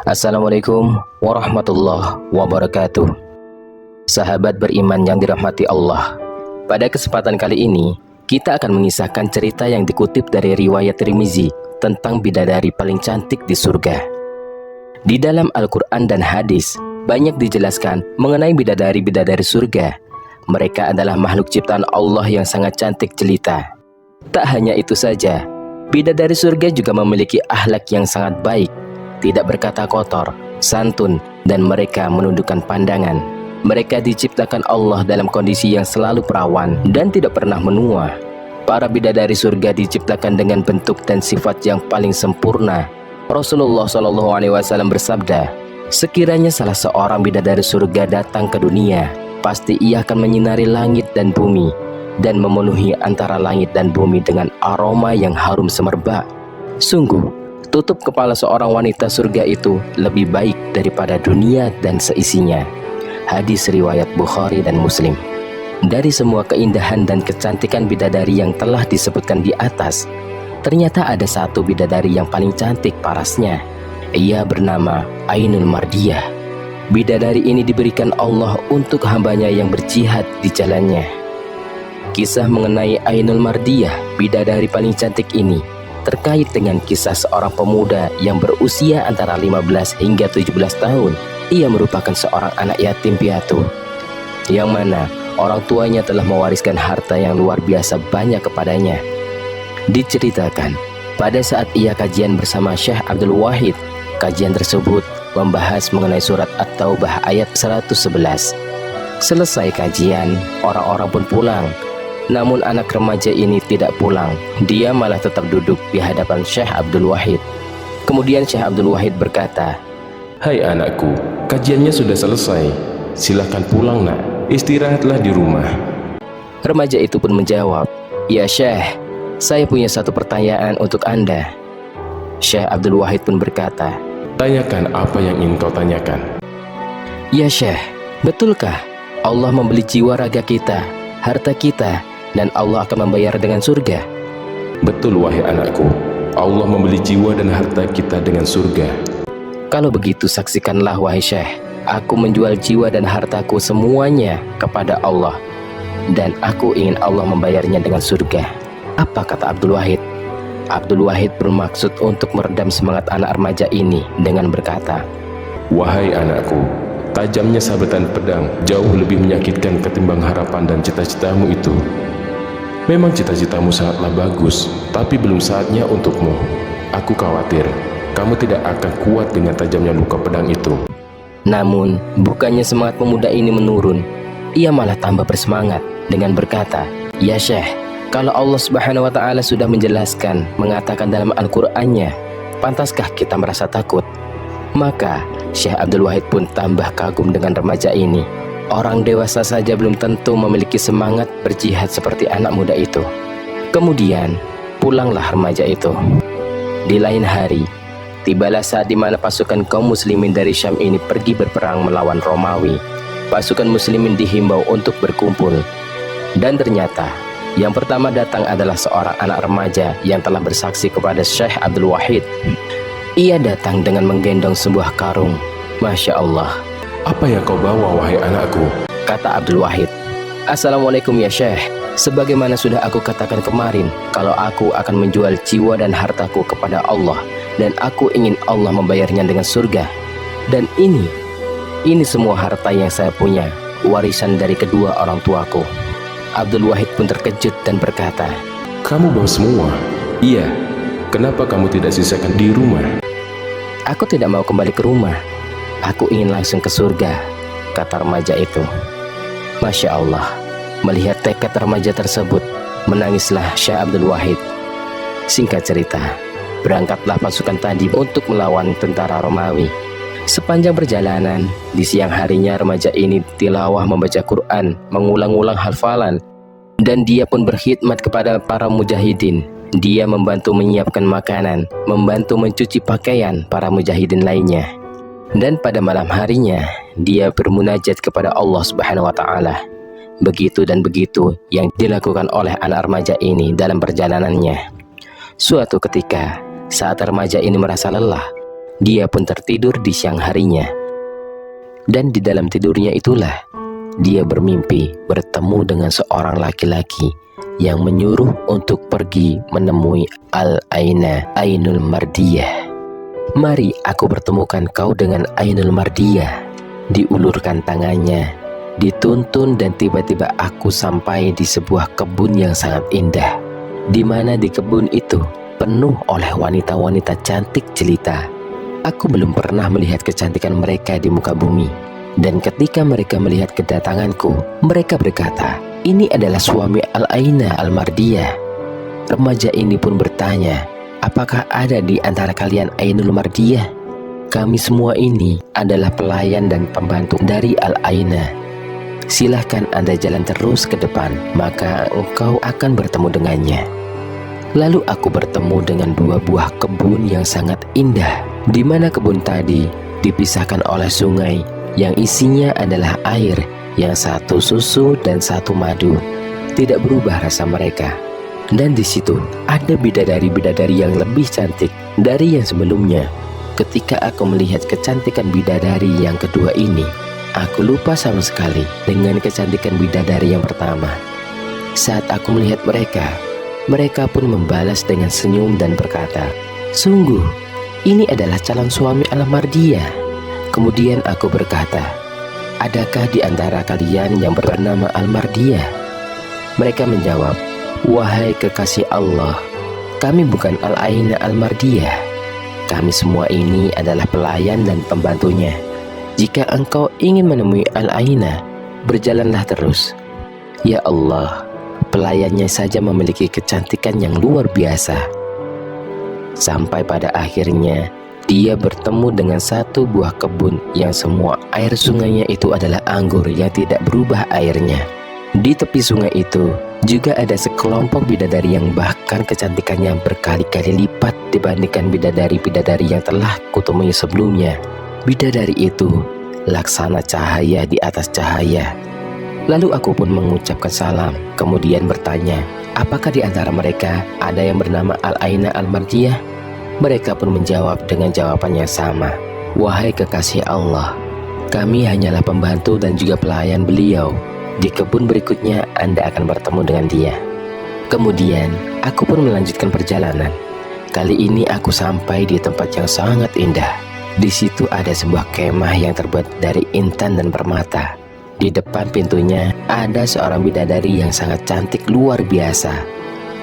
Assalamualaikum warahmatullahi wabarakatuh. Sahabat beriman yang dirahmati Allah, pada kesempatan kali ini kita akan mengisahkan cerita yang dikutip dari riwayat Tirmizi tentang bidadari paling cantik di surga. Di dalam Al-Quran dan hadis banyak dijelaskan mengenai bidadari-bidadari surga. Mereka adalah makhluk ciptaan Allah yang sangat cantik jelita. Tak hanya itu saja, bidadari surga juga memiliki akhlak yang sangat baik, tidak berkata kotor, santun, dan mereka menundukkan pandangan. Mereka diciptakan Allah dalam kondisi yang selalu perawan dan tidak pernah menua. Para bidadari surga diciptakan dengan bentuk dan sifat yang paling sempurna. Rasulullah SAW bersabda, sekiranya salah seorang bidadari surga datang ke dunia, pasti ia akan menyinari langit dan bumi dan memenuhi antara langit dan bumi dengan aroma yang harum semerbak. Sungguh, tutup kepala seorang wanita surga itu lebih baik daripada dunia dan seisinya. Hadis riwayat Bukhari dan Muslim. Dari semua keindahan dan kecantikan bidadari yang telah disebutkan di atas, ternyata ada satu bidadari yang paling cantik parasnya. Ia bernama Ainul Mardiyah. Bidadari ini diberikan Allah untuk hambanya yang berjihad di jalannya. Kisah mengenai Ainul Mardiyah, bidadari paling cantik ini, terkait dengan kisah seorang pemuda yang berusia antara 15 hingga 17 tahun. Ia merupakan seorang anak yatim piatu, yang mana orang tuanya telah mewariskan harta yang luar biasa banyak kepadanya. Diceritakan, pada saat ia kajian bersama Syekh Abdul Wahid, kajian tersebut membahas mengenai surat At-Taubah ayat 111. Selesai kajian, orang-orang pun pulang. Namun anak remaja ini tidak pulang. Dia malah tetap duduk di hadapan Syekh Abdul Wahid. Kemudian Syekh Abdul Wahid berkata, "Hai anakku, kajiannya sudah selesai. Silahkan pulang nak, istirahatlah di rumah." Remaja itu pun menjawab, "Ya Syekh, saya punya satu pertanyaan untuk Anda." Syekh Abdul Wahid pun berkata, "Tanyakan apa yang ingin kau tanyakan." "Ya Syekh, betulkah Allah membeli jiwa raga kita, harta kita, dan Allah akan membayar dengan surga?" "Betul wahai anakku, Allah membeli jiwa dan harta kita dengan surga." "Kalau begitu saksikanlah wahai Syekh, aku menjual jiwa dan hartaku semuanya kepada Allah, dan aku ingin Allah membayarnya dengan surga." Apa kata Abdul Wahid? Abdul Wahid bermaksud untuk meredam semangat anak remaja ini dengan berkata, "Wahai anakku, tajamnya sabetan pedang jauh lebih menyakitkan ketimbang harapan dan cita-citamu itu. Memang cita-citamu sangatlah bagus, tapi belum saatnya untukmu. Aku khawatir kamu tidak akan kuat dengan tajamnya luka pedang itu." Namun, bukannya semangat pemuda ini menurun, ia malah tambah bersemangat dengan berkata, "Ya Syekh, kalau Allah Subhanahu wa Ta'ala sudah menjelaskan, mengatakan dalam Al-Qur'annya, pantaskah kita merasa takut?" Maka Syekh Abdul Wahid pun tambah kagum dengan remaja ini. Orang dewasa saja belum tentu memiliki semangat berjihad seperti anak muda itu. Kemudian pulanglah remaja itu. Di lain hari, tibalah saat di mana pasukan kaum muslimin dari Syam ini pergi berperang melawan Romawi. Pasukan muslimin dihimbau untuk berkumpul. Dan ternyata yang pertama datang adalah seorang anak remaja yang telah bersaksi kepada Syekh Abdul Wahid. Ia datang dengan menggendong sebuah karung. Masya Allah. "Apa yang kau bawa wahai anakku?" Kata Abdul Wahid, "Assalamualaikum ya Syekh. Sebagaimana sudah aku katakan kemarin, kalau aku akan menjual jiwa dan hartaku kepada Allah, dan aku ingin Allah membayarnya dengan surga. Dan ini semua harta yang saya punya, warisan dari kedua orang tuaku." Abdul Wahid pun terkejut dan berkata, "Kamu bawa semua?" "Iya. Kenapa kamu tidak sisakan di rumah?" "Aku tidak mau kembali ke rumah. Aku ingin langsung ke surga," kata remaja itu. Masya Allah, melihat tekad remaja tersebut, menangislah Syekh Abdul Wahid. Singkat cerita, berangkatlah pasukan tadi untuk melawan tentara Romawi. Sepanjang perjalanan, di siang harinya remaja ini tilawah membaca Quran, mengulang-ulang hafalan, dan dia pun berkhidmat kepada para mujahidin. Dia membantu menyiapkan makanan, membantu mencuci pakaian para mujahidin lainnya. Dan pada malam harinya, dia bermunajat kepada Allah Subhanahu wa Ta'ala. Begitu dan begitu yang dilakukan oleh anak remaja ini dalam perjalanannya. Suatu ketika, saat remaja ini merasa lelah, dia pun tertidur di siang harinya. Dan di dalam tidurnya itulah dia bermimpi bertemu dengan seorang laki-laki yang menyuruh untuk pergi menemui Al-Aina, Ainul Mardiyah. "Mari aku pertemukan kau dengan Ainul Mardiyah." Diulurkan tangannya, dituntun, dan tiba-tiba aku sampai di sebuah kebun yang sangat indah, di mana di kebun itu penuh oleh wanita-wanita cantik jelita. Aku belum pernah melihat kecantikan mereka di muka bumi. Dan ketika mereka melihat kedatanganku, mereka berkata, "Ini adalah suami Al-Aina Al-Mardiyah." Remaja ini pun bertanya, "Apakah ada di antara kalian Ainul Mardiyah?" "Kami semua ini adalah pelayan dan pembantu dari Al-Aina. Silahkan Anda jalan terus ke depan, maka engkau akan bertemu dengannya." Lalu aku bertemu dengan dua buah kebun yang sangat indah, di mana kebun tadi dipisahkan oleh sungai yang isinya adalah air, yang satu susu dan satu madu. Tidak berubah rasa mereka. Dan di situ ada bidadari-bidadari yang lebih cantik dari yang sebelumnya. Ketika aku melihat kecantikan bidadari yang kedua ini, aku lupa sama sekali dengan kecantikan bidadari yang pertama. Saat aku melihat mereka, mereka pun membalas dengan senyum dan berkata, "Sungguh, ini adalah calon suami Al-Mardiyah." Kemudian aku berkata, "Adakah di antara kalian yang bernama Al-Mardiyah?" Mereka menjawab, "Wahai kekasih Allah, kami bukan Al-Aina Al-Mardiyah. Kami semua ini adalah pelayan dan pembantunya. Jika engkau ingin menemui Al-Aina, berjalanlah terus." Ya Allah, pelayannya saja memiliki kecantikan yang luar biasa. Sampai pada akhirnya dia bertemu dengan satu buah kebun yang semua air sungainya itu adalah anggur yang tidak berubah airnya. Di tepi sungai itu juga ada sekelompok bidadari yang bahkan kecantikannya berkali-kali lipat dibandingkan bidadari-bidadari yang telah kutemui sebelumnya. Bidadari itu laksana cahaya di atas cahaya. Lalu aku pun mengucapkan salam, kemudian bertanya, "Apakah di antara mereka ada yang bernama Al-Aina Al-Mardiyah?" Mereka pun menjawab dengan jawaban yang sama, "Wahai kekasih Allah, kami hanyalah pembantu dan juga pelayan beliau. Di kebun berikutnya Anda akan bertemu dengan dia." Kemudian aku pun melanjutkan perjalanan. Kali ini aku sampai di tempat yang sangat indah. Di situ ada sebuah kemah yang terbuat dari intan dan permata. Di depan pintunya ada seorang bidadari yang sangat cantik luar biasa.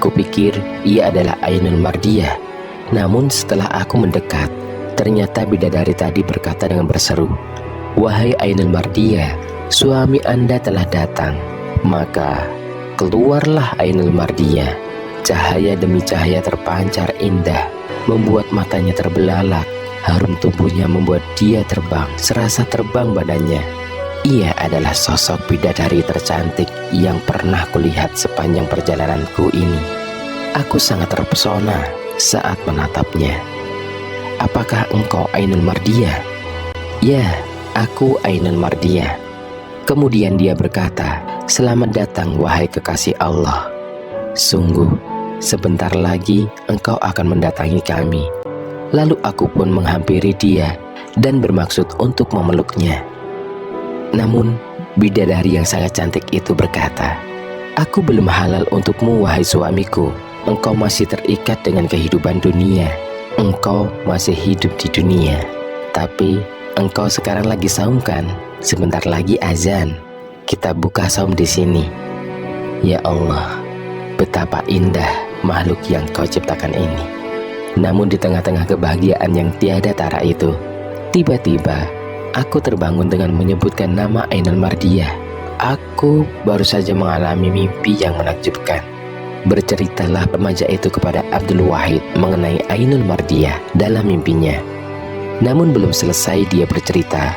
Kupikir ia adalah Ainul Mardiyah. Namun setelah aku mendekat, ternyata bidadari tadi berkata dengan berseru, "Wahai Ainul Mardiyah, suami Anda telah datang." Maka keluarlah Ainul Mardiyah. Cahaya demi cahaya terpancar indah, membuat matanya terbelalak. Harum tubuhnya membuat dia terbang, serasa terbang badannya. Ia adalah sosok bidadari tercantik yang pernah kulihat sepanjang perjalananku ini. Aku sangat terpesona saat menatapnya. "Apakah engkau Ainul Mardiyah?" "Ya, aku Ainul Mardiyah." Kemudian dia berkata, "Selamat datang wahai kekasih Allah. Sungguh, sebentar lagi engkau akan mendatangi kami." Lalu aku pun menghampiri dia dan bermaksud untuk memeluknya. Namun bidadari yang sangat cantik itu berkata, "Aku belum halal untukmu wahai suamiku. Engkau masih terikat dengan kehidupan dunia. Engkau masih hidup di dunia. Tapi engkau sekarang lagi saum kan? Sebentar lagi azan. Kita buka saum di sini." Ya Allah, betapa indah makhluk yang kau ciptakan ini. Namun di tengah-tengah kebahagiaan yang tiada tara itu, tiba-tiba aku terbangun dengan menyebutkan nama Ainul Mardiyah. Aku baru saja mengalami mimpi yang menakjubkan. Berceritalah remaja itu kepada Abdul Wahid mengenai Ainul Mardiyah dalam mimpinya. Namun belum selesai dia bercerita,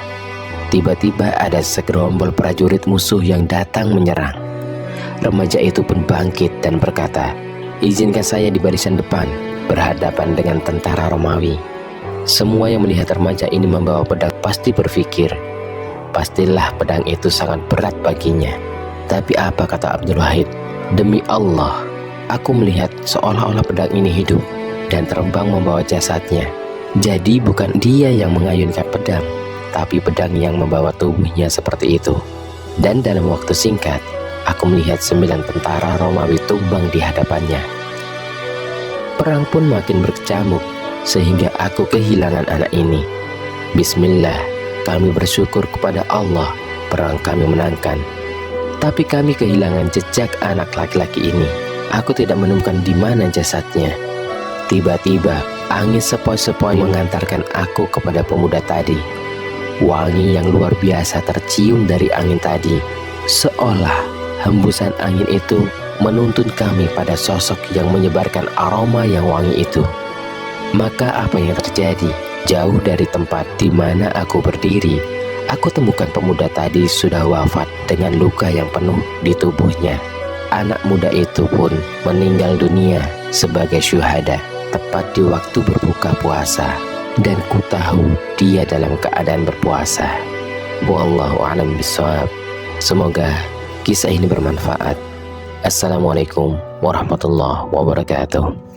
tiba-tiba ada segerombol prajurit musuh yang datang menyerang. Remaja itu pun bangkit dan berkata, "Izinkan saya di barisan depan, berhadapan dengan tentara Romawi." Semua yang melihat remaja ini membawa pedang pasti berpikir, pastilah pedang itu sangat berat baginya. Tapi apa kata Abdul Wahid? "Demi Allah, aku melihat seolah-olah pedang ini hidup dan terbang membawa jasadnya." Jadi bukan dia yang mengayunkan pedang, tapi pedang yang membawa tubuhnya seperti itu. Dan dalam waktu singkat, aku melihat 9 tentara Romawi tumbang di hadapannya. Perang pun makin berkecamuk, sehingga aku kehilangan anak ini. Bismillah, kami bersyukur kepada Allah, perang kami menangkan. Tapi kami kehilangan jejak anak laki-laki ini. Aku tidak menemukan di mana jasadnya. Tiba-tiba, angin sepoi-sepoi mengantarkan aku kepada pemuda tadi. Wangi yang luar biasa tercium dari angin tadi, seolah hembusan angin itu menuntun kami pada sosok yang menyebarkan aroma yang wangi itu. Maka apa yang terjadi? Jauh dari tempat di mana aku berdiri, aku temukan pemuda tadi sudah wafat dengan luka yang penuh di tubuhnya. Anak muda itu pun meninggal dunia sebagai syuhada tepat di waktu berbuka puasa, dan ku tahu dia dalam keadaan berpuasa. Wallahu a'lam bishawab. Semoga kisah ini bermanfaat. Assalamualaikum warahmatullahi wabarakatuh.